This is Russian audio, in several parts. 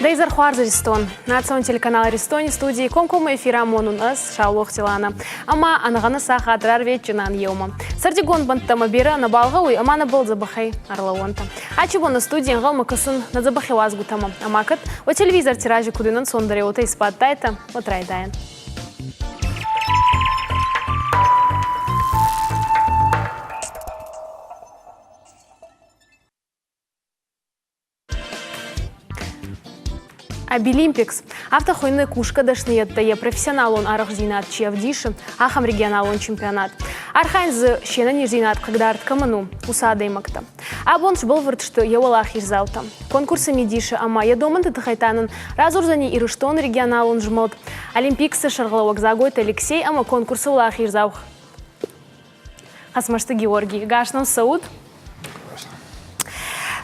Рейзер Хуарз Ристон. Национальный телеканал Ристони студии Комком эфира Монунас Шаулох Тилана. Ама анагана саха драр вечинан еума. Сардигон бантама бира на балгауи амана был забахай арлаонта. Ачибон на студии ангал макасын на забахай вазгутама. Амакат о телевизор тиражи кудинан сондаре ота испаттайта от райдайн. Обилимпикс. Автохойны кушка дашниетта я профессионал он арахзинат чевдиши, ахам регионал он чемпионат. Архайнз щена нижзинат, когда арткаману, усадой макта. Абонш был врт, что я валах иззалта. Конкурсы медиши, ама я дома ты тахайтанан, разурзани и руштон регионал он жмот. Олимпиксы шаргловок загойт Алексей, ама конкурсы валах иззаух. Хасмашты Георгий. Гашнам Сауд.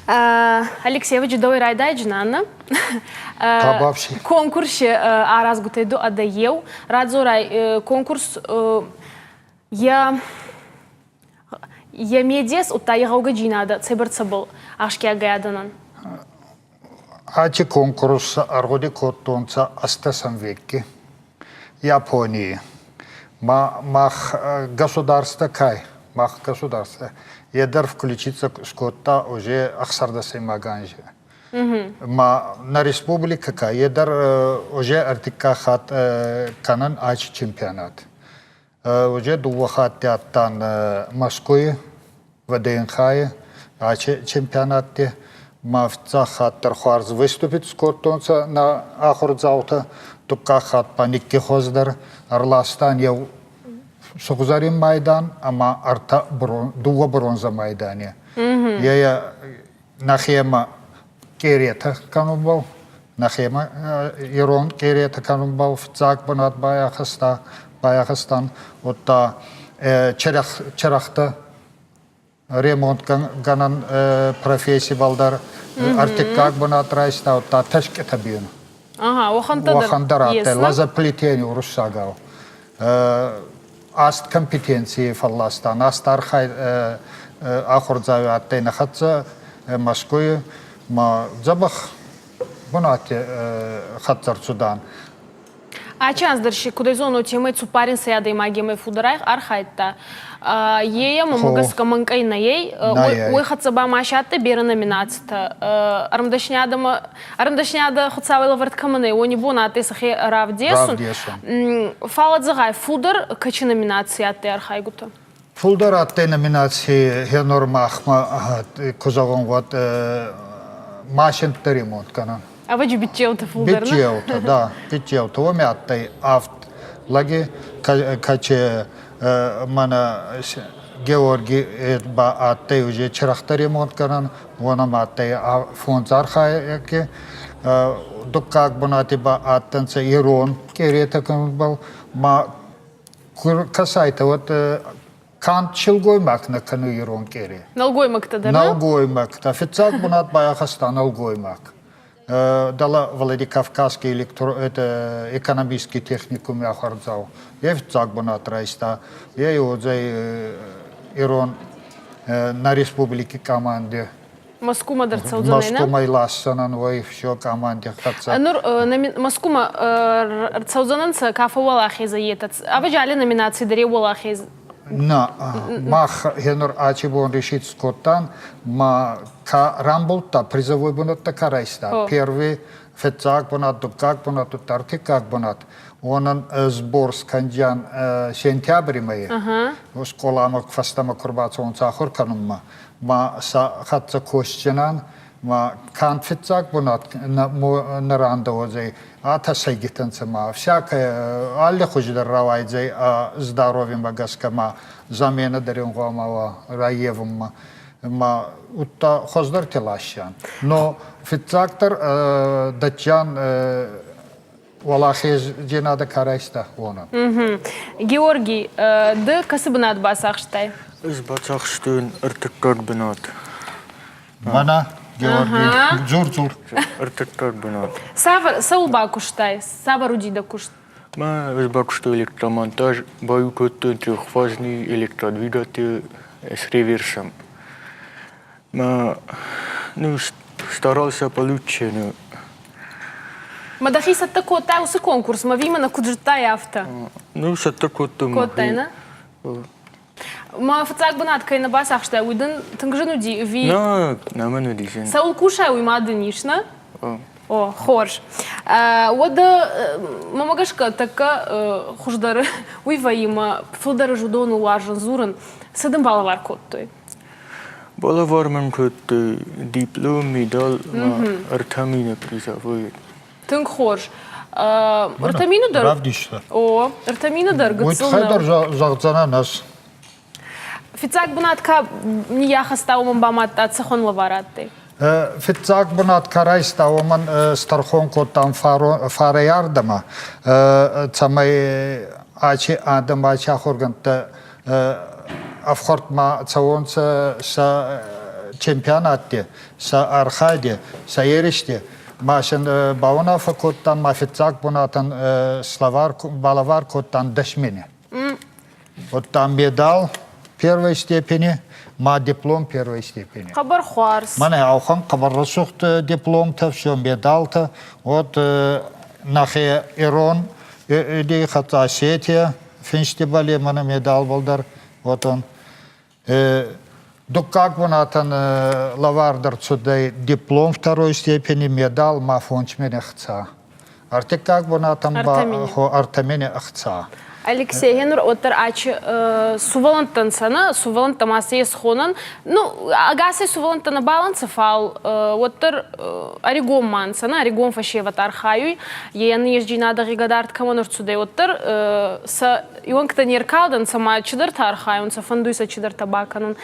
Алексеевич дой райдай джнанна. Конкурсе аразгутайду адаев. Радзорай конкурс я медес утайгауга джинада цеберцабл ашкия гаyadanан. Ачи конкурс аргоди коттонца астасам веки Японии. Мах государство кай. Мах государство. Едар включиться скотта уже ахсардасы маганжи. На республика кай едар уже артика хат канан ач чемпионат. Уже дуа хат театан Москвы в ДНХ ач чемпионате. Мавца хат Тархуарз выступит скоттонца на ахурзаута. Тука хат паникки хоздар Арластан я Сухзарим майдан, ама арта дуа бронза майдане. Я нахема керета канубал, нахема Ирон керета канубал в цак банат баяхастан, вот та черахта ремонт ганан профессии балдар, артикак банат райста, вот та ташке табин. Ага, вахандарате, лазаплетение урусагал. Аст компетенции фалластан, аст архай ахурзави аттай нахатса Москвы, ма забах бунате хатцар Судан. А чанздарши куда зону темы цупарин сяда и магемы фударайх архайта. Ея мамагас каманкай на ей, ой хатсаба машатте бера номинацията. Армдашняда хатсавела варткаманы, они бонаты сахи равдесун. Фалат загай фудар качи номинации атте архайгута. Фудар атте номинации хенормахма козагон вот машин ремонт канан. А вы же бичелта фулдер, да? Бичелта, да, бичелта. У меня аттай авт лаги каче мана Георгий ба аттай уже чирахта ремонт канан, вона маттай фонд зархайки, дукак бунати ба аттанца Ирон керета канан бал, ма касайта вот кант чилгоймак на кану Ирон кере. Налгоймак-то, да? Налгоймак-то. Официал бунат баяхаста налгоймак. Дала Владикавказский экономический техникум я харзал. Я в Цагбанат райста. Я его за Ирон на республике команде. Москума дарцаудзанайна? Москума и Лассанан, вы все команде харзал. Нур Москума дарцаудзананца кафа валахи заетат. А вы жали номинации даре валахи? На мах генер ачибон решит скоттан ма ка рамболта призовой бонат такарайста первый фецак бонат дукак бонат тартикак бонат онан сбор сканджан сентябрь мае школама фастама курбаца он сахар канумма ма са хатца кощенан ма кан фецак бонат на ранда озей ата сайгитанца ма всякое алле хуждар равайзей здоровьем багаскама замена даренгома раевым ма утта хоздар телашян но фицактор дачан валахез дженада карайста вона Георгий да касыбнат басахштай из басахштын ыртыктар бинат мана Георгий, зур. Савар бакуштай, савар удида кушт. Ма из бакушта электромонтаж, бою көттен трехфазный электродвигатель с реверсом. Ма, старался получше, Мадахи са тако таусы конкурс, ма вима на куджата яфта. Ну, са кота ма. Котайна? Ма фацак банат кай на басах штай уйден, тангжану ди ви. На мене дижен. Саул кушай уйма денишна. О, хорш. Ода мамагашка така хуждар уйва има фулдар жудону лажан зуран. Съден балавар кот той. Балавар мен кот диплом, медал, артамина призовой. Тынк хорш. Артамина дар. Правдишта. О, артамина дар Мой гыцылна. хайдар зағдзана нас. Фицак банат ка нияха стауман бамат ацахон лаваратты. Фитзак бунат карай ставаман стархон котан фара ярдама. Цамай ачи адам ачи ахорганта афхортма цаонца са чемпионатте, са архаде, са ериште. Машин баунафа коттан ма фитзак бунатан балавар коттан дашмине. Вот там медал первой степени, ма диплом первой степени. Хабар хуарс. Мане аухан кабаррасухт диплом-то, все, медал-то. Вот нахе Ирон, иди хата Осетия, фестивале мане медал болдар. Вот он. Дукак бунатан лавардар цудай диплом второй степени, медал ма фончмене хца. Артикак бунатан артамине хца. Алексей Генур отыр ачы сувалантан сана, сувалантан масые схонан. Ну, агасы сувалантана балансы фал, отыр оригон ман сана, оригон фашеват архаюй. Яны ежджинада гигадарт каманур цудай отыр, са ионкта неркалдан сама чидарта архаюн, са фандуйса чидарта баканун.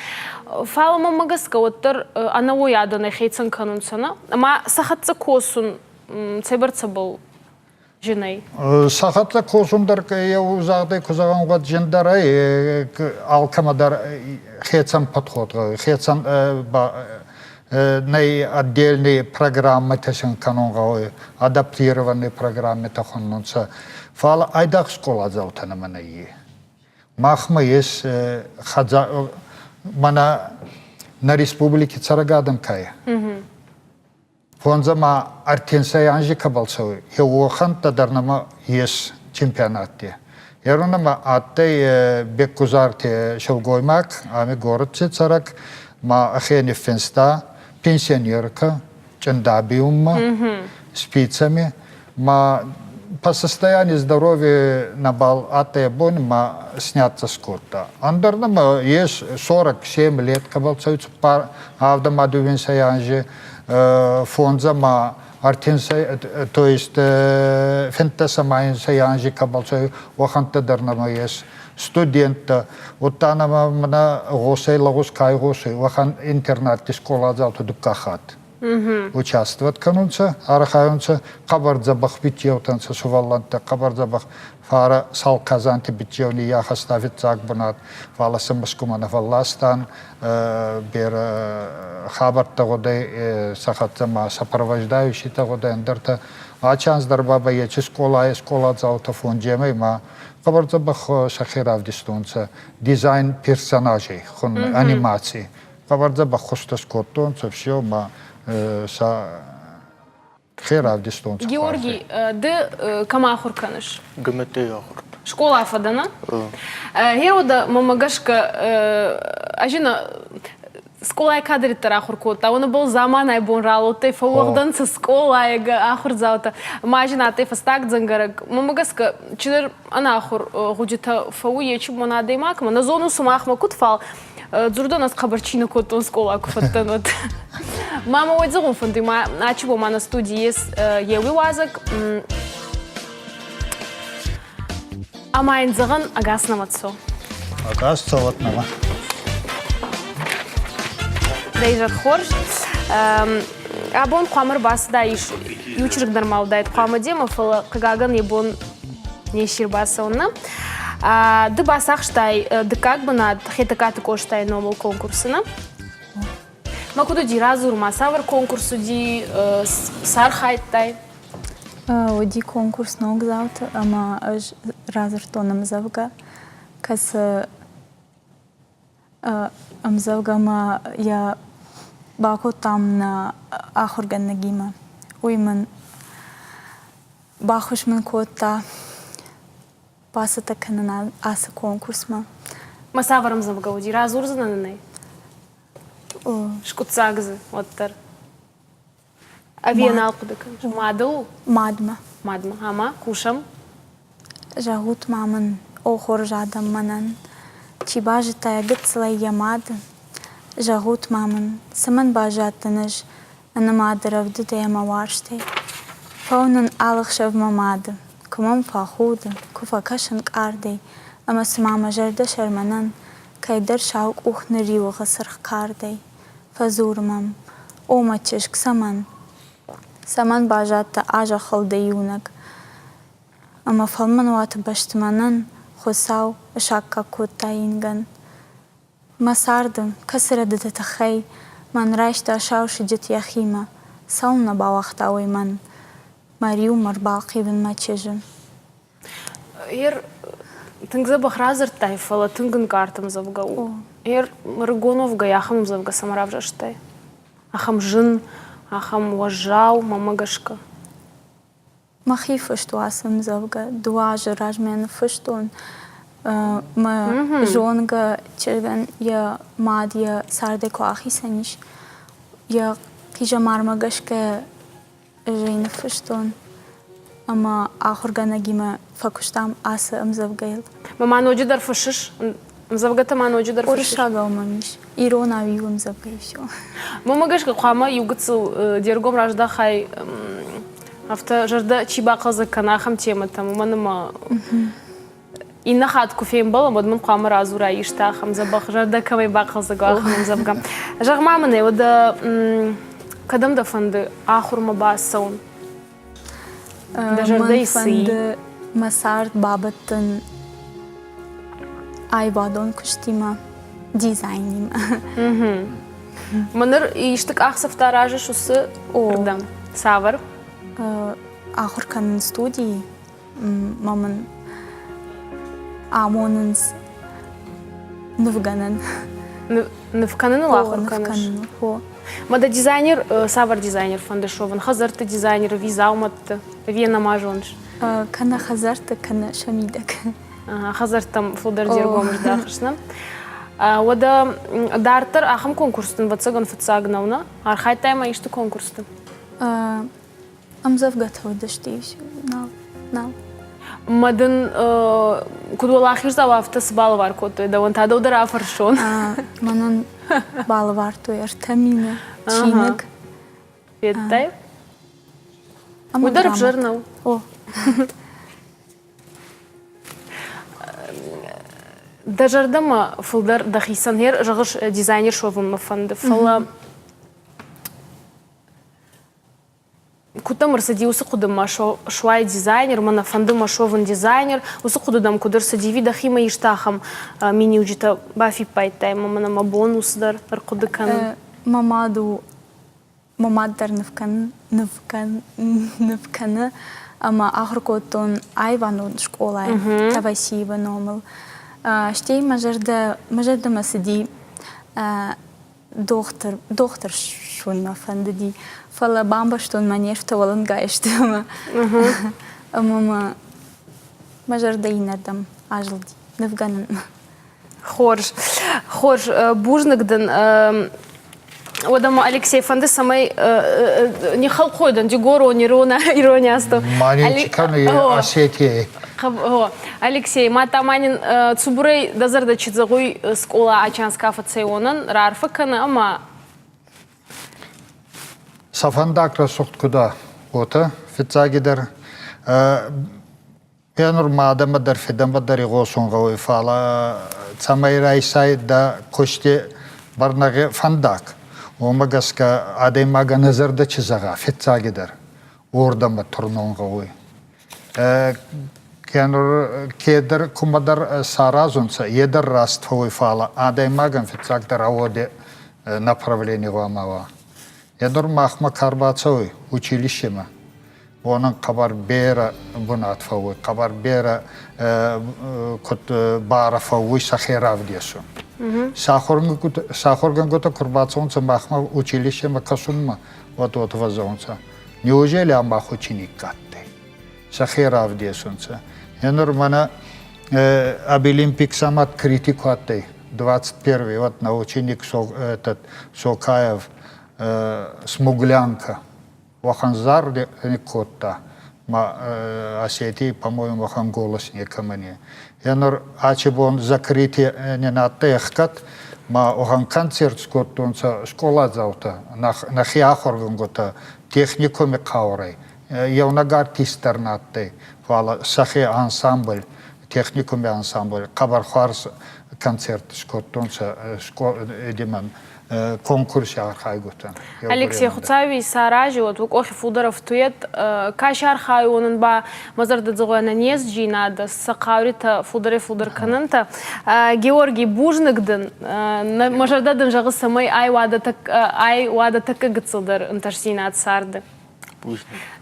Фал мамагаска отыр анауй адана хейцан канун сана. Ама сахатса косун цайбарца был. Жинай. Сахатла косундар я узагдай кузаган гад жиндарай алкамадар хецам подход, хецам най отдельные программы тесен канонга, адаптированные программы тахоннунца. Фала айдах школа залтана манайи. Махма есть хадза мана на республике Царагадан кая. Фонзама артенсай анжи кабалсауи. Хеуохан тадарнама ес чемпионатте. Ярунама аттай беккузарте шелгоймак, ами городце царак, ма ахени фенста, пенсионерка, чендабиумма, спицами, ма по состоянию здоровья на бал аттай бон, ма снятся скотта. Андарнама ес 47 лет кабалсауи, авдама дувенсай анжи, фонзама артенсай, то есть фентасама инсаянжи кабалсай ваханта дарнама ес студента вот танама мана госай лагус кай госай вахан интернат школа залты дукахат участвовать канунца архаунца кабардзабах битьевтанца сувалланта кабардзабах фара сал казанти битьевни яха ставит зак бунат валаса маскумана валластан бер хабарта годай сахатзама сопровождающий-то годай андерта ачанс дарбаба ячи школа залта фонджемей ма кабардзабах шахирав дистунца дизайн персонажей хон анимации кабардзабах хустас коттонца все ма са херав дистунца Георгий, де камахур каныш? Гамете яхурт. Школа афадана? Геода мамагашка ажина сколай кадри тарахур кота. Он был заман айбон ралоте фавордан со сколай ахур залта. Мажина те фастак дзангарак. Мамагаска чидер анахур гудита фауе чуб монадей макма на зону сумахма кутфал. Дзурдонас хабарчина котон скола куфаттанот. Мама ойдзагун фунди ма ачибо мана студии еви вазак. Амайн заган агаснаматсо. агас цаватнама Дейжат хорш. Абон қамыр басы да ючірік дармал дайд қамы дема фылы қығаган ебон нешір басы онна. Ды басақ штай, ды как бы над хетакаты коштай номал конкурсына. Макуду ди разур масавар конкурсу ди сархайттай. Оди конкурс ног завтра, ама разур тонам завга, кас амзавга ма я бако там на ахорган нагима. Уйман бахуш мен кота пасата канана аса конкурс ма. Масаварам завгауди, разурзана на ней. Шкуцагзы, оттар. Авиенал кудакан. Мадл? Мадма. Мадма. Ама, кушам. Жагут маман охор жадам манан. Чибажи тая гыцлай ямады. Жагут маман. Саман бажаттаныш. Анамадырав дудема варштей. Фаунан алыхшав мамады. Кумам фахуды. Куфа кашан кардей. Ама самама жарда шарманан. Кайдар шаук ухны риуға сырх кардей. Фазурмам. Омачышк саман. Саман бажатта ажа хылды юнак. Ама фалман ваты баштыманан хосау шакка кутта инган. Масардым, касырады тахай, ман райшта шаушы дет яхима. Сауна бавахта ойман. Мариу марбалқивын мачыжым. Тыңгза бахразыр тайфала, тыңгын картым завгау. Маргоновга яхам завга самарав жаштай. Ахам жын, ахам важау, мамагашка. Махи фышту асым завга, дуажы ражмен фыштун. Ма жонга чырган я мад я сардеко ахи саниш. Я кижа мармагашка жейна фыштун. Ама ахургана гима факуштам аса амзавгайл. Мама ноджидар фышиш, мзавгата ма ноджидар фышиш. Уршага умамиш. Ирона вигу амзавгай все. Мамагашка қама югыцыл дергом ражда хай авто жарда чиба қалзы канахам темата. Маманыма инна хат куфейм бала, мадмын қама разура иштахам забах жарда кавай бақылзы гахам амзавгам. Жағмамыны, ода кадамда фанды ахурма басаун. Ман фанды масард бабаттын айвадон куштима дизайнима. Маныр иштік ақсафта ражы шусы ордам. Савар? Ахурканын студии мамын амонынс нывганын. Нывканын лахурканыш? Мада дизайнер, савар дизайнер фанды шовын. Хазарты дизайнер визауматты. Вена мажонш. Кана хазарты, кана шамидак. Хазартам фулдар дергомыш дахышна. Ода дартыр ахым конкурстын ватсаган фатсагнауна. Архайтайма ишты конкурстын. Амзавгатау даштейші. Нал. Мадын кудуалахиш завафтас балы var kotu. Да он тада удара фаршон. Манан балы var туяр. Тамина. Чиник. Веттай? Ударып жырнау. О. Дажардама фулдар дахисанер жағыш дизайнер шовын мафанды. Фала кутамыр сади усы кудыма шуай дизайнер, мана фандыма шовын дизайнер, усы кудыдам кудыр садиви дахима иштахам мини уджита бафи пайтай, маманама бонусдар аркудыкан. Мамаддар нывканы, ама ахыркотон айванун школай, тавасиева номыл. Штей мажарда масади доктор шун мафанды ди. Фала бамба штон манешта валангайштама. Мама мажарда инардам ажылди. Нывганын. Хорж бужныкдын Одама Алексей фанды самай не халқойдан, дегору, ирониясты. Малечканы Осетия. Алексей, матаманин цубурай дазарда чидзагуй скола ачанска фацеонан, рарфаканы, ама... Сафандакра соқткуда ота, фитсагидар. Пенур мадамадар фидамадар иғосунға ойфала. Цамай райсай да коште барнағы фандак. Омагаска адаймага назарда чизага, фитсагидар. Ордама турнонға ой. Кедір кумадар саразунца, едір раства ойфала. Адаймаган фитсагдар аводе направление вамава. Едір махма карбацауй, училищема. Оның қабар бера бұнатфа ой, қабар бера барафа ой сахерав десу. Сахорган гота курбацаунца махма училищема касумма вот вазаунца. Неужели амах ученик катты? Сахирав десунца. Енур мана об Олимпик самат критикуатей. 21-й, вот наученик этот Сокаев, Смуглянка. Ваханзар Никота. Осетии, по-моему, вахан голос некомане. Енур ачебон закрытие не на техкат, ма охан концерт скоттунца школа заута, на хиахоргунгота техникуме каурей. Явнагар кистернатте, вала сахи ансамбль, техникуме ансамбль, кабархарс концерт скоттунца эдиман. Конкурс архайгутан. Алексей Хуцави Саражи вот охи фудеров тует каш архай онын ба мазар дадзгояна нез жинада сақаврита фудер кананта Георгий Бужныкдын мажардадын жағы самай ай вада так гыцылдар ынташсинат сарды.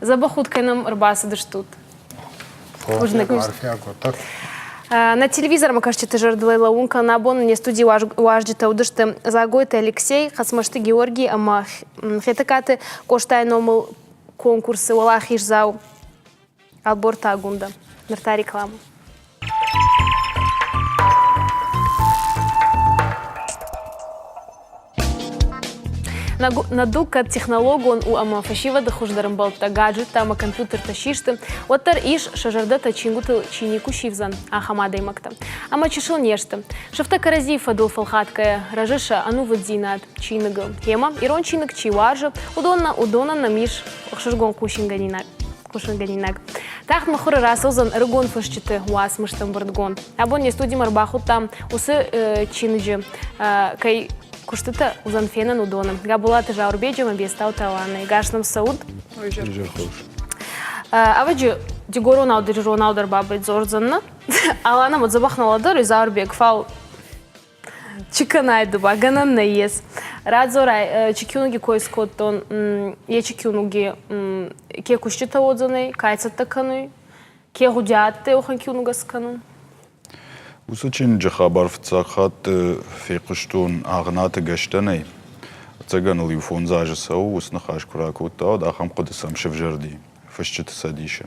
Забахут кайным рбасы дыштут. Бужнык. На телевизор, мы кажется, ты жардвайла унка на бон не студии важдита удышты загойты Алексей, хасмашты Георгий, ама хетакаты коштай номал конкурсы Валахиш зау Алборта Агунда. Мерта реклама. Надука технологон у ама фашива да хуждарым балта гаджет тама компьютер ташишты. Оттар иш шажардата чингуту чинику шивзан ахамада имакта. Ама чешил нешты. Шафта карази фадул фалхаткая ражиша ану вадзинат чиныгы. Хема ирон чинык чиважа удона намиш хширгон кушинганинак. Тахт махуры расылзан рыгон фашчиты уас мыштам бардгон. Абон не студим арбаху там усы чиныджи кай куштыта узан фенан удоном. Габулаты жаурбеджем объястал таланы. Гашным сауд. Аваджи дигору наудыр Роналдар бабы зорзанна. Алана вот забахнула дору заурбег фал чиканайды баганан на ес. Радзорай чикюнуги кой скоттон е чикюнуги ке куштыта одзаны кайцат таканы ке гудятты охан кюнуга сканун. Усучин джахабар фцахат фекуштун агнаты гаштаней. Цаган лифон зажесау уснахаш куракута да хам кодесам шевжерди. Фашчит садиша.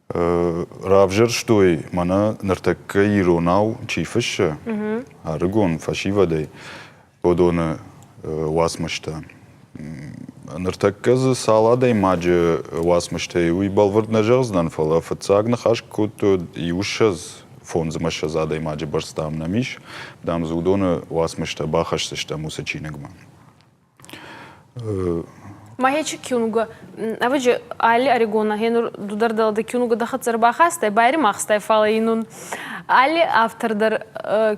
Равжер штой мана нартакка иронау чифаша. Аргон фашивадей подона васмашта. Нартакка за саладей маджи васмашта и балвард нажаздан фала фцагнахаш куту и ушаз фон замаша задай маджи барстам намиш, дам зудона васмашта бахашсашта мусачинагма. Махечи кюнуга, а вы же али орегона, хенур дудардал да кюнуга да хацар бахастай, байри махстай фала инун. Али автордар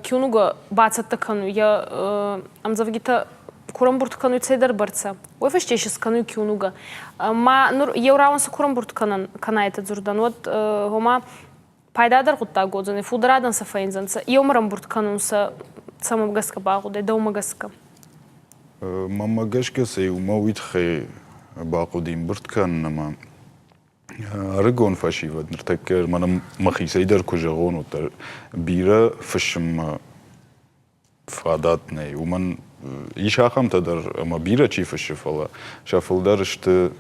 кюнуга бацат такану, я амзавгита курамбурт кану цейдар барца. Ой фаштеши скану кюнуга. Ма нур евраунса курамбурт канайта зурдан, вот гома пайдадар гутта годзаны, фудрадан сафаинзанса, и омрам бурт канунса самогаска багудай, да умагаска. Мамагашка се умавитхе бақудим бурткан нама аргон фашивад нартакер манам махисайдар кужагон утар бира фашм фадатне уман ишахам тадар ама бира чифаш фала шафылдар шты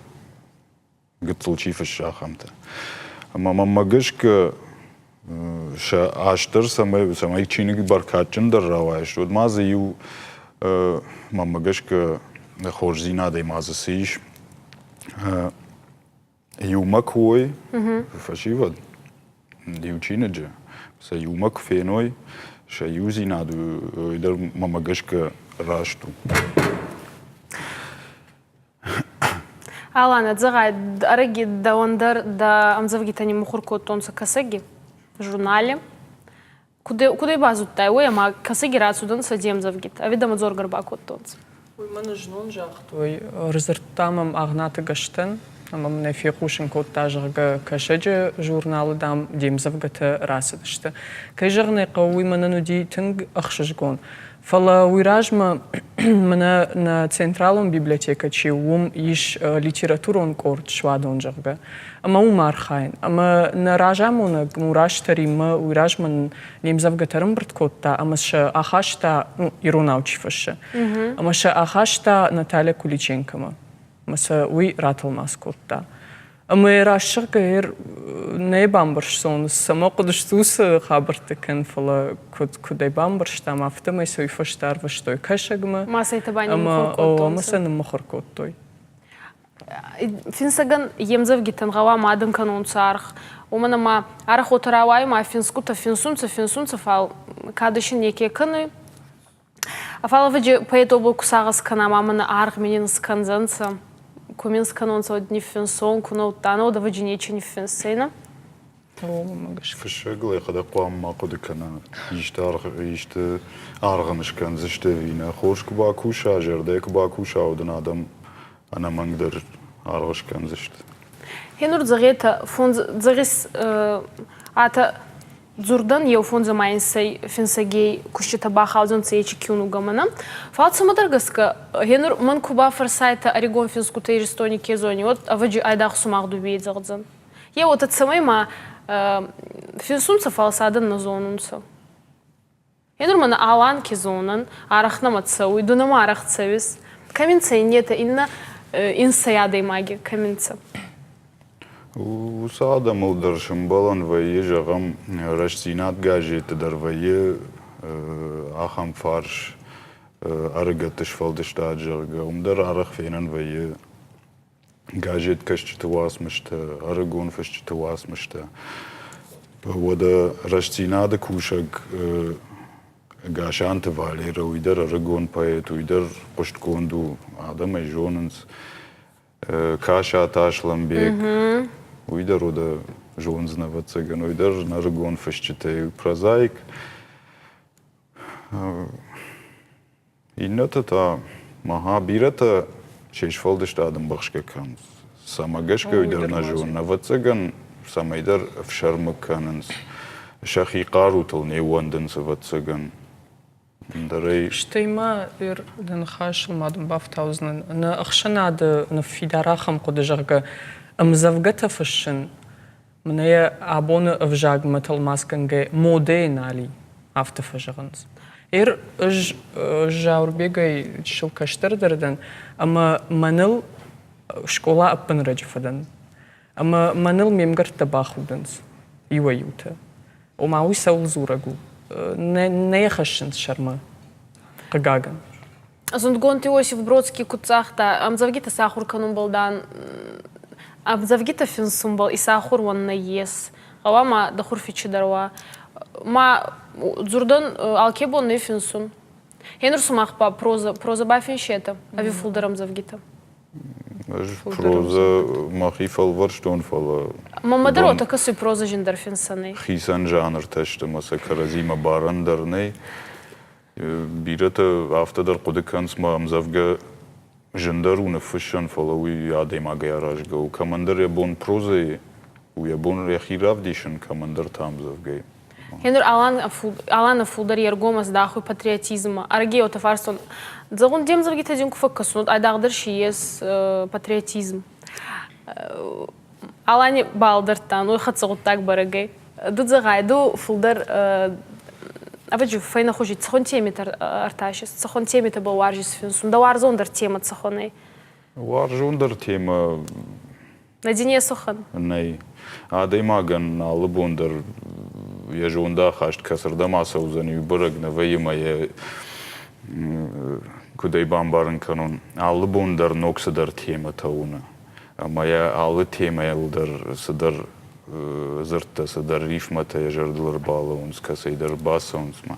гыцл чифаш шахамта ама мамагашка ша аштар самай чиник баркачын дар раваш вот мазы ю мамагашка хорзина да имаза сиш юмак хой фашивад диучинеджа са юмак феной ша юзина ду идар мамагашка рашту Алана дзагай араги да ондар да амзавгитани мухурко тонса касаги журнале Куда базут тай, ой, ама касаги рацудан садем завгит, а видимо зоргар бакот тонц. Ой, мана жнон жах, той разертамам агната гаштен, амам не фекушен кот тажга кашеже журналы дам дем завгата расадышты. Кайжарне кауй мана нуди тинг ахшажгон. Фала уйражма мана на централом библиотека чи ум иш литературон корт швадон жага. Ама умархайн. Ама на ражамона мураштари ма уйражман нем завгатарым брткотта. Ама ша ахашта ирона учифаша. Ама ша ахашта Наталья Куличенкама. Маса уй ратал маскотта. أما راشق غير نيبان برشون سما قدش توس خبرت كان فلا كده بامبرش تام أفته ما يسوي فشتار فشتوي كشجمة ما سيتباني أما أو مثلا مخركوت توي فينسجن يمزف جدا غوا ما عدم كانون صارخ ومن ما عرخ وتراوي ما فينسكوتا فينسونца فال كادشين يكي كني فال فجي بيتو بوكساغس كنا ما من عرق منين سكنزنца كومين سكنونца одни финсон كنا وتانو ده فجي نيچي не финсейна أو ما قش في الشغل قد قام ما قد كنا يشت أرغنش كان زشت فينا خوش كباكوشا جردك كباكوشا ودن آدم أنا ما أقدر أرغش كان زشت هنور زغيتا فون زغيس عتا زوردن يو فون زماين سي فينسجي كوشتا باخاوزن سيچي كيونو гамана фалт самадыргыска هنور من كوبا فرسайта орегон финску тейристони кезони вот аваджи айдах сумагду бейдзагдзан я вот от самой ма финсунца фалсадын на зонунца هنور من алан кезонан арахна матсауи дунама арахцевис каминца инета инна инсаядай маги каминца وساعدة مودرشم بالان ويا جغم رشتينات جاجي تدر ويا آخام فارش أرجعتش فالدش تاجرجا ومدر أرخ فينن ويا جاجي تكش تواس مشت أرجون فش تواس مشت وده رشتينات كوشك جاشان تفعلي رويدر أرجون بايت ويدر قشت كوندو آدم يجوننس كاشا تاشلم بيك ويدر وده جونزنا واتسجن ويدر نرجون فشتي прозаик إنته تا مها بيرته شيش فالدش تادم بخشك كان سامعش كويدر نجون نواتسجن ساميدر فشرم كاننس شخي قاروتل نيواندنس واتسجن دري شتيما دن خاش المادم بافتاوزن أنا أخشنا ده نفيدارا خم قد جرجا أمزوجته فشن من هي عبون أفجاج مثل ماسكنجي مودين علي أفتفجرنس جاور بيجي شو كشتر دردن أما منل شكولا أبن رجفدن أما منل ميمجر تباخودنس يويوته ومعوي سول زورجو نيخشن شرما قجاجن Зундгон Иосиф Бродский куцахта амзавгита сахур канун балдан амзавгита финсум бал и сахур вон на ес авама дахур фичи дарва ма зурдан алкебон не финсун хенур сумахпа проза бафиншета ави фулдарам завгита проза махифал варштон фала мамадаро такасы проза жиндар финсаны خيسان жанр تشت مسكر زيما باراندرني بيرته افتدر قدكانس ما امزفجا جندر ونفشن فلوي اديما غيراج جو كماندر يبون بروزي ويبون رخيراف ديشن كماندر تامزفجا هنر алан фулдар ергомас дахуй патриотизма арги ота фарсон загун дем завгита дин куфаккасун айдагдыр шиес патриотизм алани балдыртан ой хатсагуттак барагай дудзагайду фулдар аваджу файна хожи цхон теметр арташис цхон темета был варжис финсун да варзондер тема цхоней وارجوندر تيما надине сохан ني اديما غن албундер يجوندا خاشت كسر دماسه وزني برغنا ويما كوداي بامبارن كانون албундер نوكسدر تيما تاونا моя алы тема елдер сыдыр зыртта сыдыр рифмата ежердылар балуынс касайдыр басуынсма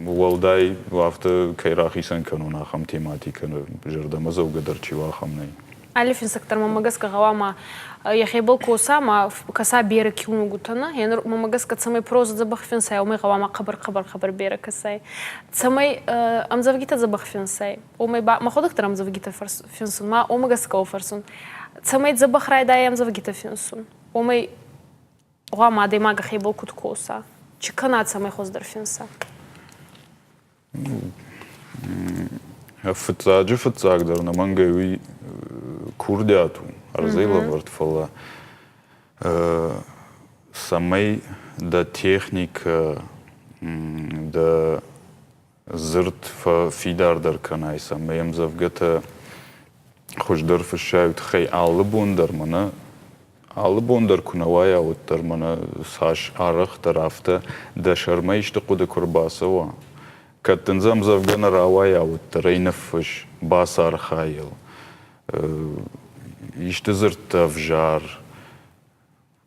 уалдай вафта кайрахисан кануна хам тематиканы жердамаза угадар чивахамнай алифин сектор мамагаска гавама яхебл коса ма каса бера кюну гутана янр мамагаска цамай проза забахфин сай умай гавама қабар бера касай цамай амзавгита забахфин сай умай ба маходак тарам завгита финсун ма омагаска офарсун цамай забахрай да амзавгита финсун умай гавама дайма гахебл кут коса чикана цамай хоздар финса فتزاجدر نمانجوي كوردياتو أرزيلا ورتفلا سامي دا تكنيك دا زرت فيدار در كناي سامي يمزفجتا خوش در فشاوت خی آلبون در منه آلبون در کنوای او در منه ساش آرخ طرفته دشرمایش تقود کرباسه و کتنزم زفگن راوای او در اینفش باسار خایل یشتزرت افجار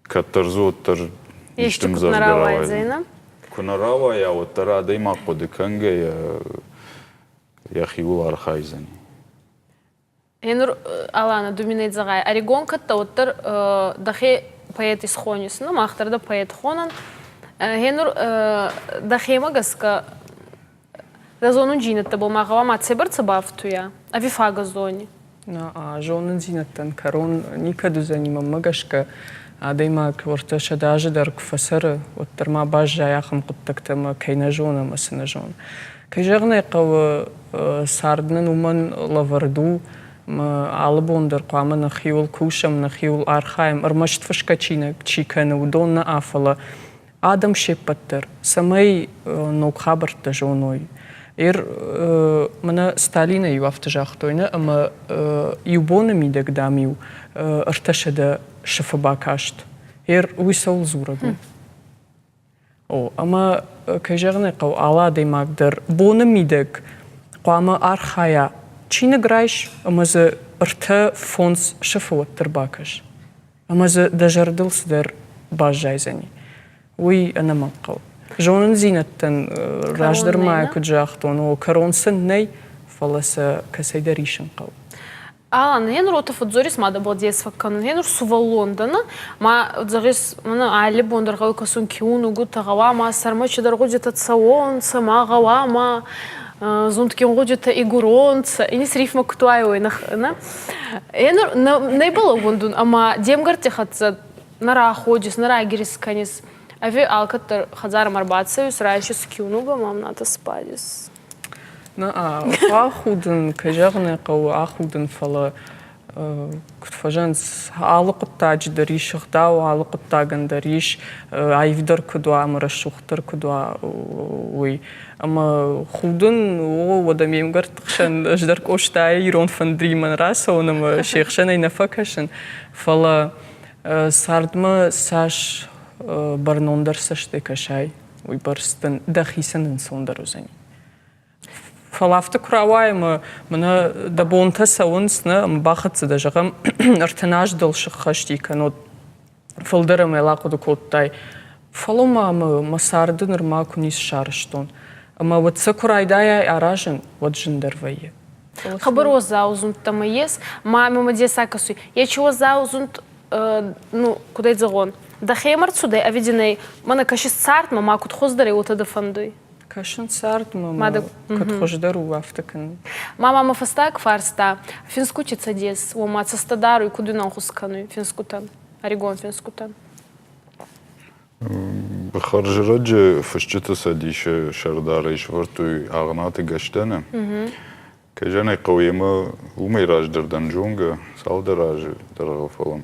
کترزوت تر Ещё тут наравай зайна. Кунарава я вот тара дейма кодеканге я хиул архайзани. Енур Алана думинейт загай. Орегон катта оттар дахе поэт исхонис, ну махтарда поэт хонан. Енур дахе магаска да зону джинетта болмагава мацебар цабафтуя. А вифага зони. На жонын зинаттан карон никаду занима магашка دايما كورتش داج درك فسر وترما باج ياخم قدك ما كاينه جونا مسنا جون كيجغني قو ساردن ومن لافردو ما албон در قام نخيول كوشم نخيول ارخايم ارمشت فشكاتشينا تشيكن ودون افلا ادم شيبتر سمي نو خبر تجونوي منا ستالينا يوافتجاختوينا اما يبون ميدك داميو ارتشد شفبا كاشت ويسول زورغو اما كيجغني قو الا ديماك در بون ميدك قاما ارخايا تشينا غرايش اما ز ارتا فونس شفوت ترباكش اما ز دجردلس در باجايزني وي انا منقو جونن زينتن راجدر ما كجاختون وكرون سنني فلسا كسيدريشن قو Алан, Енур отов отзорис мада балдес факканын. Енур сува Лондона, ма отзорис мана али бондар гау касун киуну гута гава ма сармачи дар гудета цаонца, ма гава ма зунткин гудета игуронца. И не срифма кутуайой на. Енур не было Лондон, ама демгарте хатса нара ходис, нара гирис канис. Ави алкатар хазар марбацеюс райши скиуну га мамната спадис. آخودن كجغنا قو آخودن فلا كنت فجانس عالق التاج دريش خداو عالق التاجن دريش عيفدر كدوا مرشوختر كدوا وي أما خودن ودم يمغر تخشن أجدر كوشتاي يرون فندري من راسه ونما شيخشن ينفكشن فلا ساردما ساش برنوندر سشتي كشاي ويبرستن دخيسن انسوندر وزني فلافت كراواي منا دبونتا سونسنا مباخت دجغم ارتناج دل شخشتي كانوا فلدرم يلاقو دكوتاي فلوما مساردن رما كونيس شارشتون اما وتسكراي دايا اراجن وجندر ويه خبرو заузунт там есть маме мы здесь акасу я чего заузунт ну куда идзагон да хемар цудай авидиней мана кашис царт мама кут хоздаре утада фандуй كاشن سارت ماما كتخجدر وافتكن ماما ما فستاك فارستا финскучица дес ума цастадару и куду на хускану финскутан орегон финскутан بخارج رج فشتت سديش شرداريش ورتوي اغنات گشتنه كجاني قويمه وميراج دردن جونغ سالدراج در فلم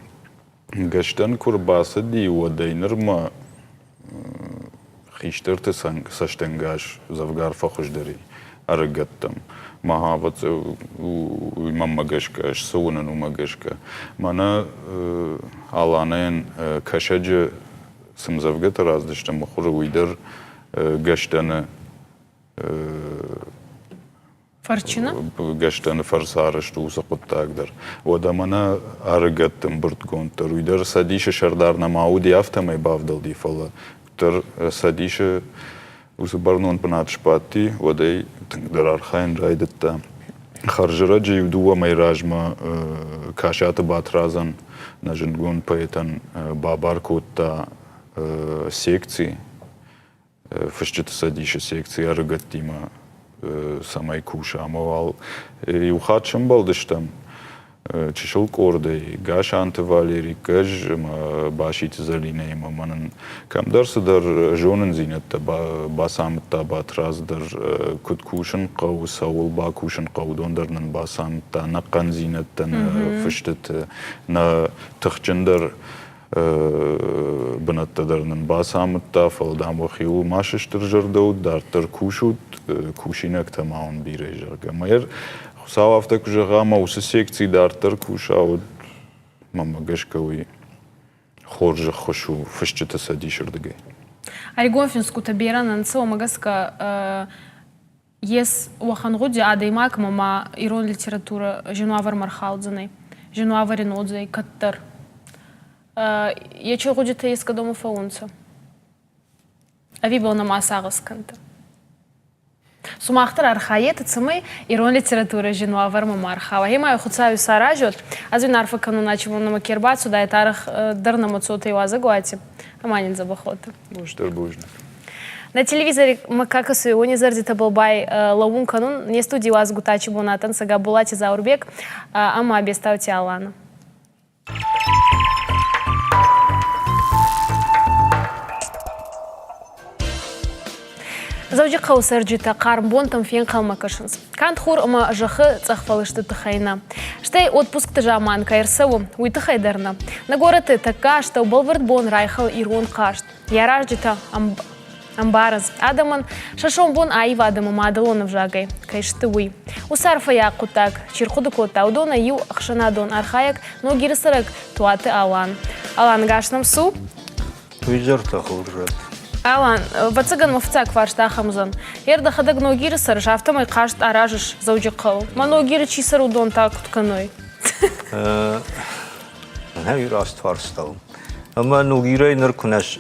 گشتن كرباس دي ودينر ما خيشترت سشتنگاش زفگار فخوش داري ارگتم مهاوت ومم مگشکش سونن ومگشکه مانا آلانين كشج سمزفگت رازدشتم مخور ويدر گشتن فرچنا گشتن فرسارشت وسقط تاقدر ودا مانا ارگتم برتگونتر ويدر سديش شردار نماودي افتم يبافدل دي فلا تر سديشه وسبرنون بنات شباتي ودي تقدر أرخين رايدتا خرج رجي يدوا ميراجما كاشات باترازن نجنقون بيتن بابار كوتا سيكتي فشجت سديشه سيكتي أرغتيما ساماي كوشا موال يوخاتشم بالدشتم چشل کوردی گاش آنت والیری کج باشیت زلینه منن کم درس در جونن زینت باسامت تا باتراز در کد کوشن قو سوال با کوشن قو دون درن باسامت تا نقن زینت تن فشتت نا تخجن در بنت درن باسامت تا فلدام وخیو ماشش تر جردود در تر کوشود کوشینک تماون بیره جرگ مایر Սավավտը կժղամա ուսը սեկցի դարտր կուշաուդ մամա գշկավի խորժը խոշու ֆշճտը սադի շրդգե։ Аригонфинску табиран анцо магаска ес уахангуди адаймак мама ирон литература женуавар мархалдзаны женуавар инодзай каттар. Я чогуди те еска дома фаунца. А ви был на масагас канта. Сумахтар архаета цымы ирон литература женуавар мама архава. Хема хуцаю саражот. Азвин арфа кануначи вон на макербацу да этарах дарна мацота иваза гуати. Аманин забахота. На телевизоре макакасы унизардита болбай лаун канун не студии вас гутачи бонатан сага булати заурбек ама обеставьте Алана. Завжди каусарджита кармбон там фен калмакашынс. Кант хур ама жахы цахфалышты тахайна. Штай отпуск тажаман кайрсаву уйты хайдарна. На городы така, что балвардбон райхал ирон кашт. Яражджита амбараз. Адаман шашомбон аива адама мадалонов жагай. Кайшты уй. Усарфа якутак. Чирхуду кота. Удона ю ахшанадон архаяк. Но гирсарак туаты Алан. Алан гашнам су? Уйджарта хуржат. Алан, бацаган муфцак варшта хамзан. Ерда хадаг ногиры сар, жафтамай кашт аражыш заужикал. Ма ногиры чисар удон так утканой. Нәвир астварстал. Ама ногиры ныркунаш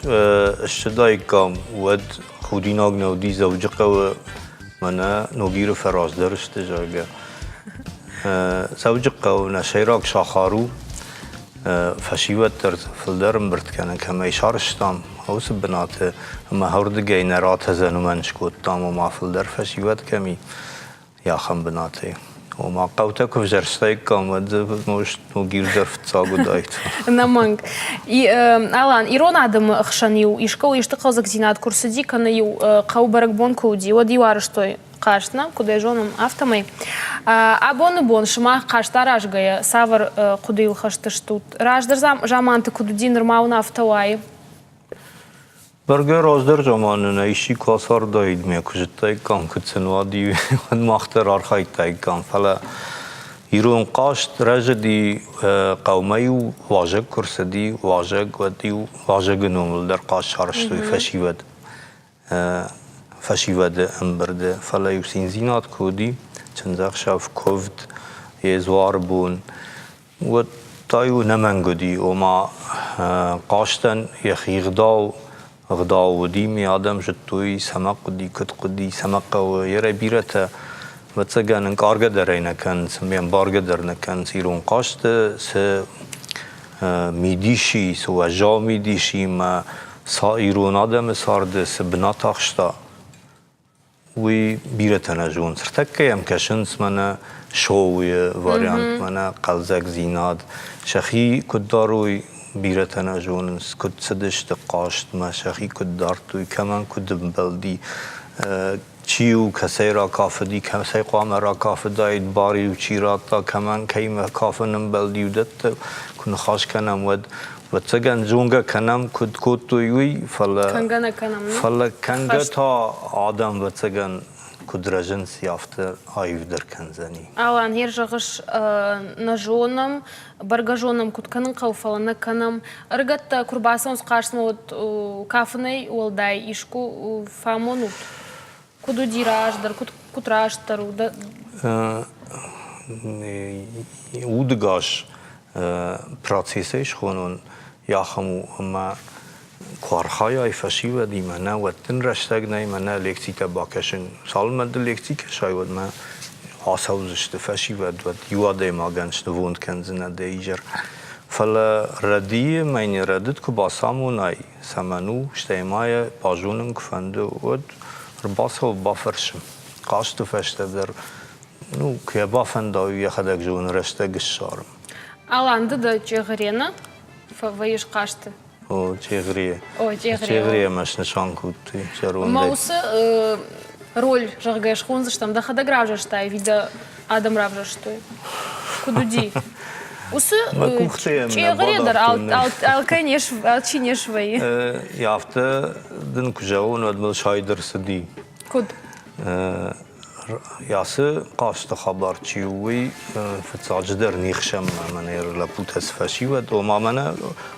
шдайкам уад худинаг навди заужикал мана ногиры фараздарышты жага. Заужикал нашайрак шахару فشيوات فلدرم برتكان كما يشارشتام هو سبناته اما هورد جينرات هزنو منشكوت تام وما فلدر فشيوات كمي يا خم بناته وما قوتك في جرستيك كم موش نوغير درفت ساقو دايت Наманг. И Алан, ирон адам ахшанил, и школ иштыкал закзинат курсади канаю каубаракбон куди, оди варыштой каштна, куда жонам автомой. Бон шма кашта ражгая, савар кудил хашташтут. Раждерзам жаманты кудуди нормална автовай. Burger rozder zamanına işi kasar daydı mı kujtay kan kutsen vadi on mahtar arxaytay kan fala İron qaşt rajdi qawmayu wajak kursadi wajak vadi wajak nomul der qaş harştu fashivad amberde fala yusin zinat kodi çanzaq şaf kovd yezwar bun و تایو نمنگودی و ما قاشتن یخی غدا و دیمی آدم جتوی سمق دی کت قدی سمق و یره بیرته و تسگن کارگ داره نکن سمیم بارگ در نکن سیرون قاشت س میدیشی سو جا میدیشی ما ایرون آدم سارد س بناتخشتا وی بیرته نجون سرتکه هم کشنس منه شوی واریانت منه قلزک زیناد شخی کد داروی بیرته نجونس کد سدشت قاشت ما شخی کد دارتوی کمان کد بلدی چیو کسی را کافدی کسی قام را کافداید باری و چی را تا کمان کیم کافنم بلدی و دت کن خاش کنم و تگن جونگا کنم کد تویوی فلا کنگا تا آدم و تگن кудражен сяфтер айвдер канзани. Алан ержагыш нажоном, баргажоном кутканын кауфалана канам. Рыгатта курбасымыз кашсым от кафынай олдай ишку фамонут. Куду дираждар, кутраштар. Удгаш процессы шхонон яхаму ама کارهای فشی و دیمانه و تن رشتگ نیمانه لکتیک باکشن سال مد لکتیک شاید من آسوزشت فشی و یواده ما گنش دوند کنزنه دیگر فلا ردی من ردت که باسامونای سمنو شتیمای باجونن کفنده و رباس و بافرشم قاشت فشته در نو که بافنده و یخدک جون رشتگ شارم. Алан да чегрена, фаваиш кашты. О, чегрие. Чегрие маш нишан кутты. Маусы роль жагаш хунзаш там да хада гражаш тай вида адам равжаш той. Кудуди. Усы чегрие дар ал конечно чинеш вай. Яфта дин кужаун адмал шайдер сади. Куд. Yası qaştı xabarçı uy fıtsacıdır nixşem men la putas faşi ve doma mena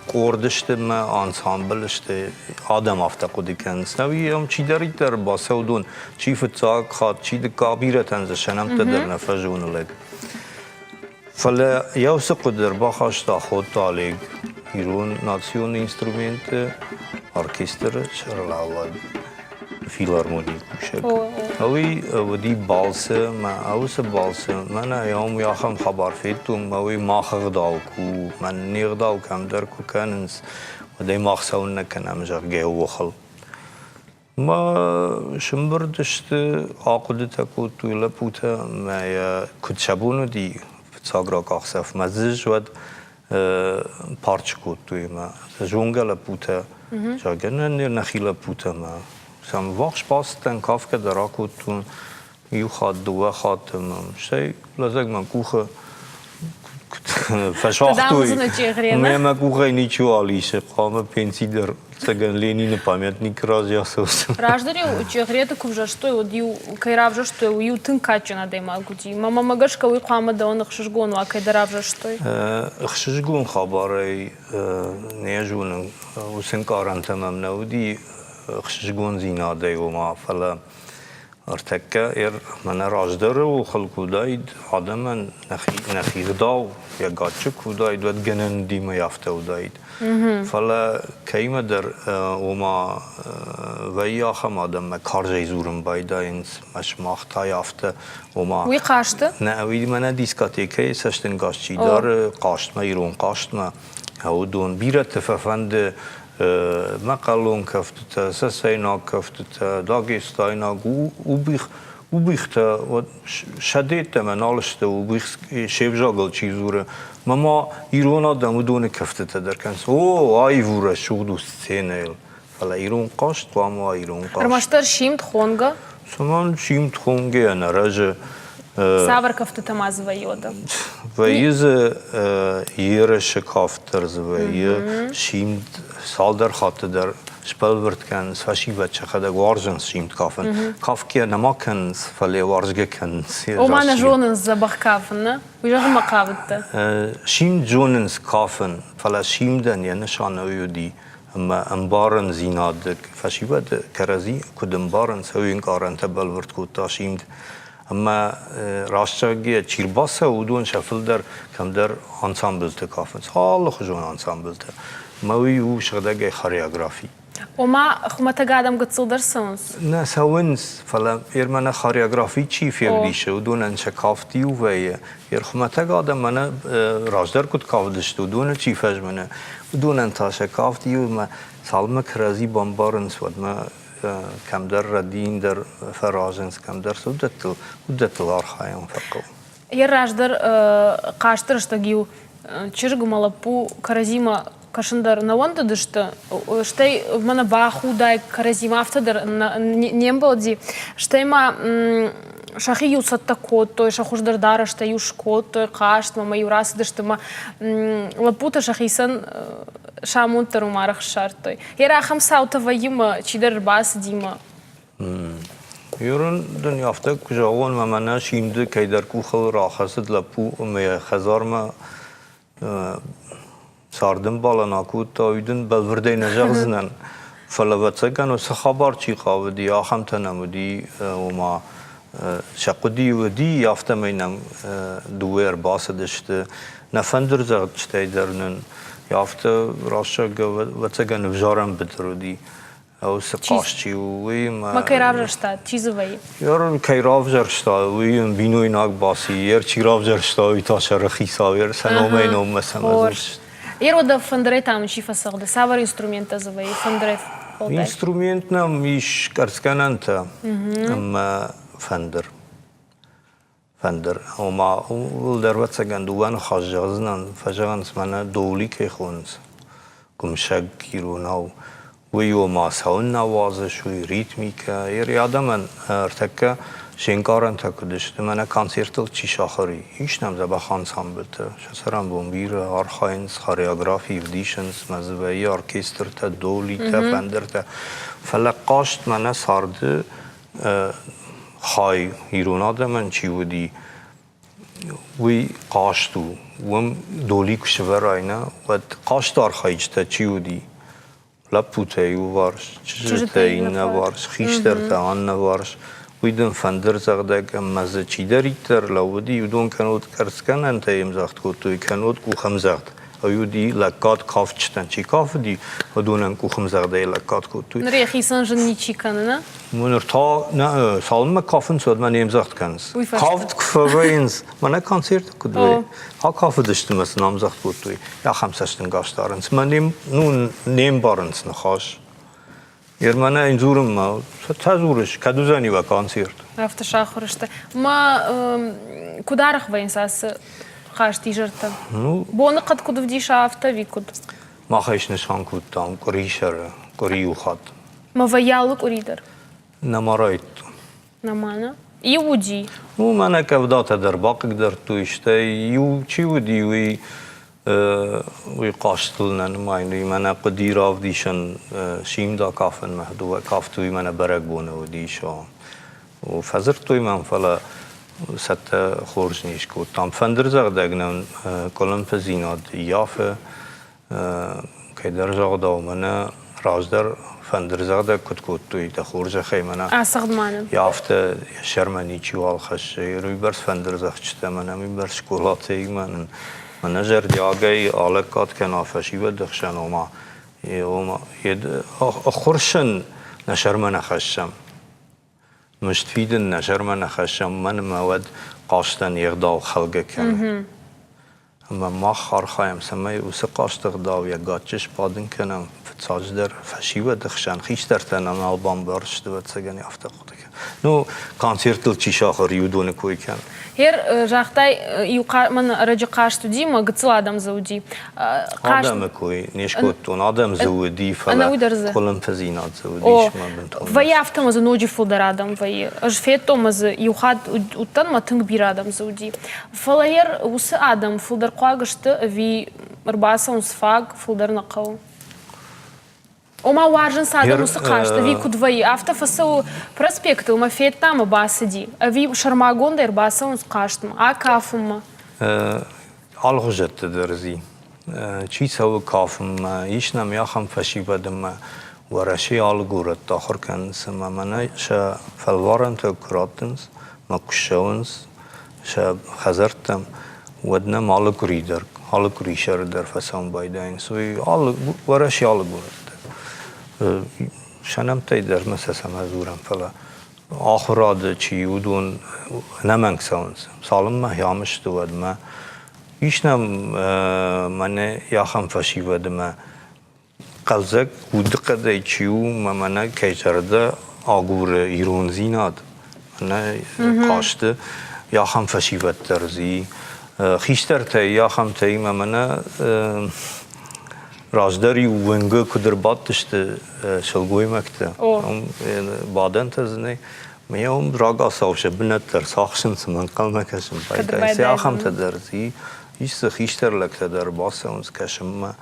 qordıştı me ansambl işte adam hafta qodikan snavi am çidari der basudun çi fıtsa khat çi de kabireten ze şenam der nefajun leg فلا يوسف قدر بخشتا خود طالق يرون ناسيون انسترومنت orkestr شرلاواد فيلارمونيك وشب هوي ودي بالسه ما اوس بالسه من يوم ياخم خبر فيتم هوي ما خغداوكو من نيغداو كم دركو كانس ودي ما خسون كان امجر جو وخل ما شمبردشت عقدتكو طويله بوتا ما كتشبونو دي ساغرا قاخسف مزج ود پارچکو توی ما جونگل پوتا جاگن نخیل پوتا ما سام واقش باستن کاف که دراکوتون یو خاد دو خاتم شی لازم من کوخه فشاختوی ما کوخه نیچو آلیشه قام پنسی در سگن لینی памятник разясос. Раждари учегрета кувжа что удил кайравжа что ую тын качана дейма гуди. Мама магашка уй қамада он хшжгон ва кайдаравжа что. Хшжгон хабарай нежун усен карантамам науди хшжгон зинадай ума фала ارتكا من راجدر وخلقو دايد عدما نخي غداو يا قاتشك ودايد ودجنن ديما يافتو دايد فلا كيما در وما ويا خم آدم كارجي زورم بايداينس مش ماختا يافته وما وي قاشته نه وي من ديسكاتيكي سشتن قاشتي دار قاشت ما يرون قاشت ما هو دون بيرة تففند مقالون كفتتا سسينا كفتتا داغستاينا وبيختا شديت من علشته وبيخ شيفجاغل چيزوره ماما ايرون آدم دون كفتتا در كنس او اي وره شغدو سينيل فلا ايرون قاشت واما ايرون قاشت رمشتر شيمت خونغا سمان شيمت خونغا انا رجه Савр кафтата мазва йода. Вайыз ереш кафтер звай шимд салдар хатыдар спелверткан саши бача хада варжен шимд кафен кафке намакен фале варжгекен Омана жонен забахкафен на ويجا مقابته شيمد جوننس كافن فلا شيمدن يعني شان ويودي اما امبارن زينادك فشيبد كرزي كدمبارن سوين قارن تبلورت كوتا شيمد اما راستگی چیرباسه ودون شفل در کم در انسامبل تکافن حال خجون انسامبل ت موی و شغدگی خاریوگرافی وما خمتا قادم قد صدر سونس نه سونس فلا يرمنا خاریوگرافی چی فیلیشه ودون انشکافتی و وی خمتا قادم من راجدر کد کافدشت ودون چی فجمنه ودون انتشکافتی و ما سالم کرازی بمبارنس ود ما كم در ردين در فراجنس كم در ودت الارخايم فقو يراجدر قاشتر штагиу чиргу малапу каразима кашындар навонда дышты штай мана баху дай каразима автодер нембоди штайма шахи юсатта кот той шахуждар дара штай юшкот той кашт мама юрас дышты ма лапута шахисан شامونتر ومارخ شرطي يرا خمسة وتفايم چيدر باس ديما يورن دنيا افتك جوان ما منا شيمد كيدر كوخل راخصد لپو مي خزار ما ساردم بالنا كو تايدن بلوردي نجغزنن فلوتسكن وسخبر چي قاودي اخم تنمدي وما شقدي ودي يافتمينم دوير باسدشت نفندر زغتشتي درنن یافته راستش واتسگن وجارم بدرودی او سقاشتی وی ما کیراو جرشتا چیزی وی یار کیراو جرشتا وی بینوی ناگ باسی یر چیراو جرشتا وی تا شرخی سایر سنومه نوم مثلا یر ودا فندره تام چی فسق ده سوار اینسترومنت از وی فندره اینسترومنت نم ایش کرسکنن تا اما فندر وما ولدرت سجن دوان خاجزنان فجان اسمنا دولي كيخونس كمشق كيروناو ويو ما ساون نوازش وي ريتميكا يريادا من ارتكا شنكارن تكدشت منا كونسيرتل چي شاخري هيش نم زبا انسامبلت شسرم بومبير ارخاينس خاريوغرافي وديشنز مزوي اوركستر تا دولي تا فندر تا فلقاشت منا سارد خای ایران آدم چی بودی وی قاشتو وم دولی کشور اینا و قاشتار خایجتا چی بودی لپوته یو وارش چجرته این وارش خیشتر تا آن وارش ویدن فندر زغدک مزه چی داری تر لودی ودون کنود کرسکن انت امزاخت کوتوی کنود کو خمزاخت ایودی لکات کاف چتن چی کاف دی ودونن کو خمزاخته لکات کوتوی نري خيسان جنيتشي كاننا منر تا نه سالم کافن سود من امزاخت کنس Wie verstehe. کافت کفاینز من کنسرت کدوی ها کاف داشتم مثلا امزاخت کوتوی یا خمسشتن گاشتارنس من نیم بارنس نخاش من اینجورم ما تازورش کدوزانی و کنسرت رفت شاخرشته ما كودارخ وينساس خاشتي جرتا بون قد كود بدي شافتا في كود ما خیش نشان کودتام کریشر کریو خاد ما ويالك أريدر نمارایت نمانا يودي من کودات در باقی در تویشته یو چی ودی وی قاشتلنا نماینی من قدیر آف دیشن شیم دا کافن مهدو کافتوی من برگ بونه ودیشا و فزر توی من فلا ست خورج نیش کود تام فندر زغدگنم کلم پزیناد یافه که در زغدا و من رازدر فندر زغدگ کد کود توی تا خورج خی من أسقد معنا یافته شرمنی چیوال خش روی برس فندر زغچته من می برس شکلاتی من نجر دیاگی آلکات کنافشی و دخشن وما خورشن نشر من نخشم مشتفیدن نشر من نخشم من مواد قاشتن یغدا خلق کنم اما ما خار خوایم سمی اوس قاشت غدا و یگاتش پادن کنم فتساج در فشی و دخشن خیش در تنم آلبان برشت و تسگنی افته خود کن نو کنسرتل چی شاخر یودون کوی کن هير جاختاي من رجع قاشتو ديما قلت آدم زودي آدم کوی نیشکوتون آدم زودی أنا فلا ودرزه. کلم فزینات زودیش أو ما بنتون ويافتا مز نوجي فولدر آدم وي أجفيتو مز يوخاد وتن ما تنق بير آدم زودي فلاير وس آدم فولدر قاقشت في رباسة ونصفاق فولدر نقو وما واجن سادم وس قاشت في كدوي أفتا فسو برسبكت وما فيت تام باسدي في شرماغون دير باسة ونص قاشت ما أكافم algojette درزی چی سو کافم ایش نم یا خم فشی بدم ورشی algorët آخر کن سما من شا فلوارن تو کراتنس ما کشونس شا خزرتم ودنم algoریشر در فسان بایدین سوی ورشی algorët شنم تی در مسا مزورم فلا آخراد چی ودون نمنگ سونس سالم ما یامش تو ودم ایشنم من یا خم فشی ودم قلزک ودقت چیو من کیچرده آگور ایران زیناد من قاشت یا خم فشی ود ترزی خیشتر تی یا خم تی من رازداری ونگه کدر باتشت شلگوی مکته بعدن تزنی میام راگا سوش بنتر ساخشن سمن قلم کشم باید یا خم تدرزی ایست خیشتر لکته در باسه اونس کشم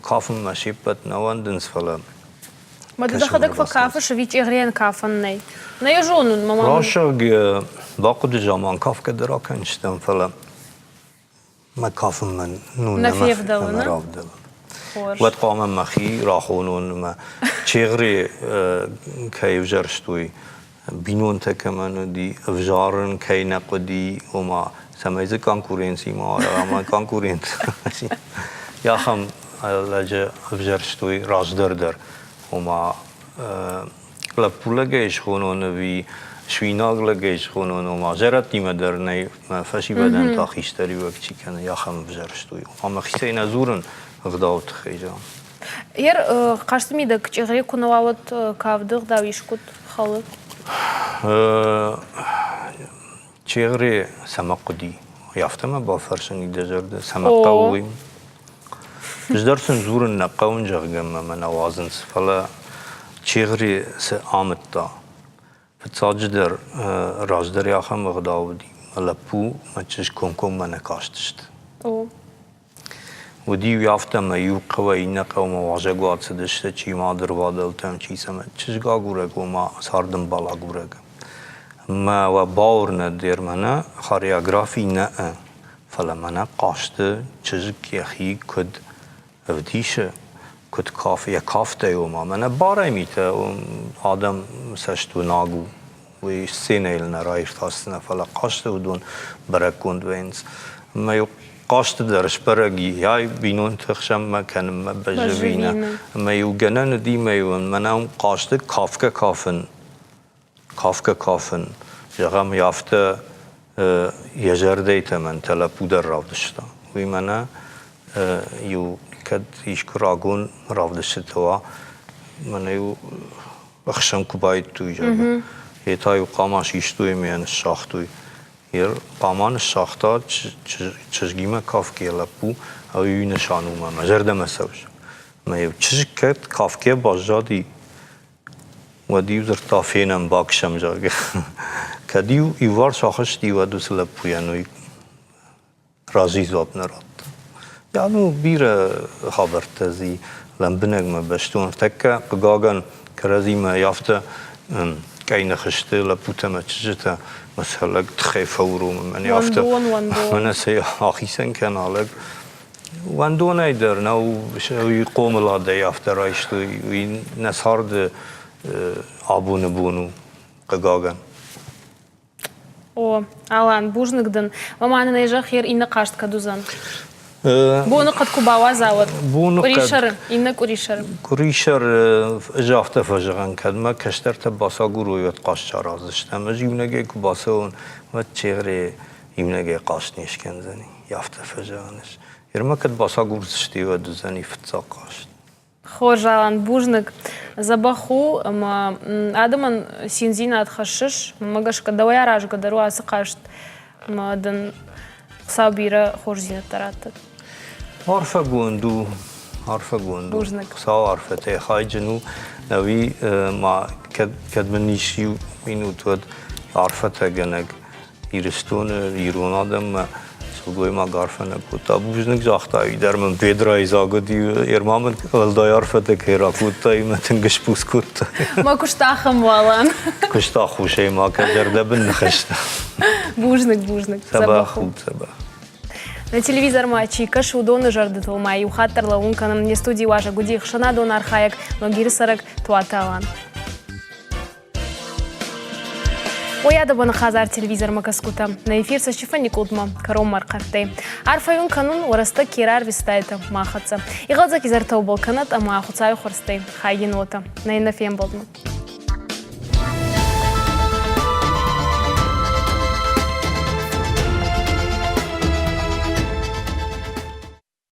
کافم مشیبت نواندنس فلا ما دخلك فكافة شويت إغريان كافن ناي جونون ماما راشق باقود جامان كاف كدرا كنشتم فلا ما كافم من نون نفيف دلنا نرافدل وقت قام مخي راخونون ما چغري كي وجرشتوي بينون تكمن دي افجارن كي نقدي وما سميز كونكورنسي ما كونكورنت يا خم لجا افجرشتوي رازدردر وما لپولگیش خونون وی شویناگ لگیش خونون وما جرتی مدر نی فشی بدن تا خیشتری وقت چی کنه یا خم بجرشتوی اما خیسته نزورن غداوت خیجام هر قاشت میدک چغری کنوالت کافدق داویش کد خالد چغری سمقدی یافتم با فرشنی دجرد سمقاویم جدرسن زورن نقاون جغم من وازن فلا چغری سامتا فتساجدر رازدر یا خم غداودی لپو مچش کم من کاشتشت ودی یافتم یو قوی نقاو مواجه قوات سدشت چی مادر وادلتم چی سمت چش گا گورگ و ما ساردم بالا گورگ ما و باور ندیر منه خاریاگرافی نه فلا منه قاشته چیزی که کد ودیشه کد کافی یا کافته یوما منه باره میته آدم مسشتو ناگو و سینیل نرایش تاستنه فلا قاشته و دون برکوند وینس ما یو قاشته درش برگی یای بینون تخشم ما کنم ما بجوینه ما یو گنن دی میون منه اون قاشته کافکه کافن جغم یافته یجر دیتا من تلا پودر راودشتا وی منه یو کد ایش کراغون راودشتوا منه یو بخشم کبایت توی جبه هیتا یو قاماش ایشتوی میان شاختوی یر قامان شاختا چشگیمه کافکه لپو او یو نشانو ما مجرده مسوش ما یو چشکت کافکه بازجادی و دیو زر تافینم باکشم جاگه کدیو ایوار شاخش دیو دوست لپویانوی رازی زاب نراد یعنی بیر خبرتزی لنبنگ ما بشتون تکه قگاگن کرازی ما یافته که این خشته لپوته ما چجته مثلا تخیف ورو من یافته من سی آخیسن کنالک واندون ایدر نو شوی قوم لاده یافته رایشتوی وی نسارد آبونه بونو قگاگن О, Алан, бужныкдын. Маманы найжах ер инна кашт кадузан. Буну кад кубава завод. Куришар, инна куришар. Куришар жафта фажган кадма каштерта баса гуруйот кашча разыштам. Жимнеге кубасаун ва чегре имнеге кашниш кензани. Яфта фажганиш. Ерма кад баса гурзышти ва дузани фтса кашт. Хожалан бужнык забаху адаман синзина атхашыш магашка давай ражга дару асыкашт мадан сабира хожзина тарат. عارفه گوندو بوزنک. سا عارفه ته خای جنو نوی ما کد من نیشیو اینو تود عارفه ته گنگ ایرستون ایرون آدم سوگوی ما عارفه نکوتا بوزنک زاختایی در من بدرای زاگو دیو ایرمامن ولدای عارفه ته که راکوتایی متنگش پوس کوتا ما کشتاخم والان. کشتا خوشه ما که جرده بن نخشتا Бужнык. سبا خوب سبا На телевизор матчи кашу доны жарды толмай ухаттарла унканым не студии важа гудих шана дон архаяк но гирсарак туаталан. Ояда бана хазар телевизор макаскута. На эфир со Штефани Кудма, Каром Маркарте. Арфаюн канун ураста кирар вистайта махаца. И гадзак изартау балканат ама ахуцаю хорсте. Хайгенота. На инафем болдма.